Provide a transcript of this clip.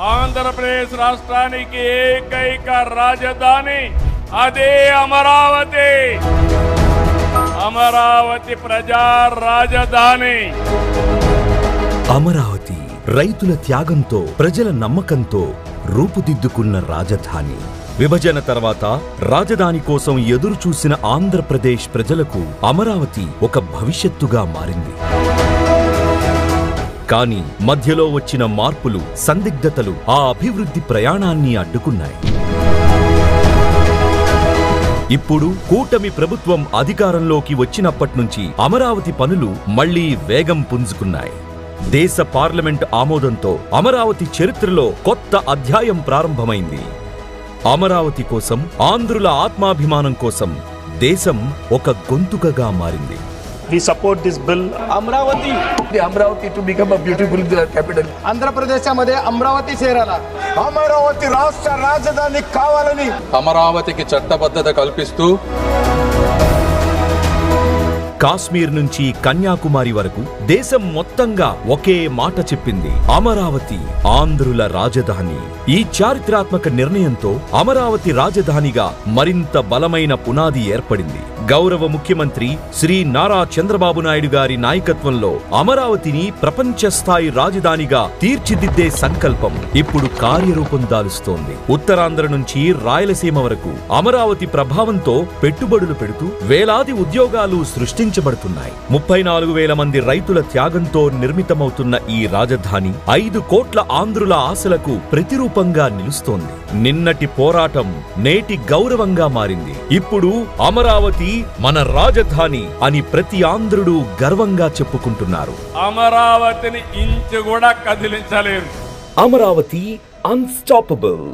ఆంధ్రప్రదేశ్ రాష్ట్రానికి ఏకైక రాజధాని అదే అమరావతి. అమరావతి ప్రజా రాజధాని. అమరావతి రైతుల త్యాగంతో, ప్రజల నమ్మకంతో రూపుదిద్దుకున్న రాజధాని. విభజన తర్వాత రాజధాని కోసం ఎదురు చూసిన ఆంధ్రప్రదేశ్ ప్రజలకు అమరావతి ఒక భవిష్యత్తుగా మారింది. కానీ మధ్యలో వచ్చిన మార్పులు, సందిగ్ధతలు ఆ అభివృద్ధి ప్రయాణాన్ని అడ్డుకున్నాయి. ఇప్పుడు కూటమి ప్రభుత్వం అధికారంలోకి వచ్చినప్పట్నుంచి అమరావతి పనులు మళ్లీ వేగం పుంజుకున్నాయి. దేశ పార్లమెంట్ ఆమోదంతో అమరావతి చరిత్రలో కొత్త అధ్యాయం ప్రారంభమైంది. అమరావతి కోసం, ఆంధ్రుల ఆత్మాభిమానం కోసం దేశం ఒక గొంతుకగా మారింది. We support this bill. Amravati to become a beautiful capital. Andhra Pradesh Amaravati చేరాలా? Amaravati రాష్ట్ర రాజధాని కావాలని అమరావతికి చట్టబద్ధత కల్పిస్తూ కాశ్మీర్ నుంచి కన్యాకుమారి వరకు దేశం మొత్తంగా ఒకే మాట చెప్పింది: అమరావతి ఆంధ్రుల రాజధాని. ఈ చారిత్రాత్మక నిర్ణయంతో అమరావతి రాజధానిగా మరింత బలమైన పునాది ఏర్పడింది. గౌరవ ముఖ్యమంత్రి శ్రీ నారా చంద్రబాబు నాయుడు గారి నాయకత్వంలో అమరావతిని ప్రపంచ స్థాయి రాజధానిగా తీర్చిదిద్దే సంకల్పం ఇప్పుడు కార్యరూపం దాలుస్తోంది. ఉత్తరాంధ్ర నుంచి రాయలసీమ వరకు అమరావతి ప్రభావంతో పెట్టుబడులు పెడుతూ వేలాది ఉద్యోగాలు సృష్టించబడుతున్నాయి. 34,000 మంది రైతుల త్యాగంతో నిర్మితమవుతున్న ఈ రాజధాని 5 కోట్ల ఆంధ్రుల ఆశలకు ప్రతిరూపంగా నిలుస్తోంది. నిన్నటి పోరాటం నేటి గౌరవంగా మారింది. ఇప్పుడు అమరావతి మన రాజధాని అని ప్రతి ఆంధ్రుడు గర్వంగా చెప్పుకుంటున్నారు. అమరావతిని ఇంచు కూడా కదిలించలేరు. అమరావతి అన్స్టాపబుల్.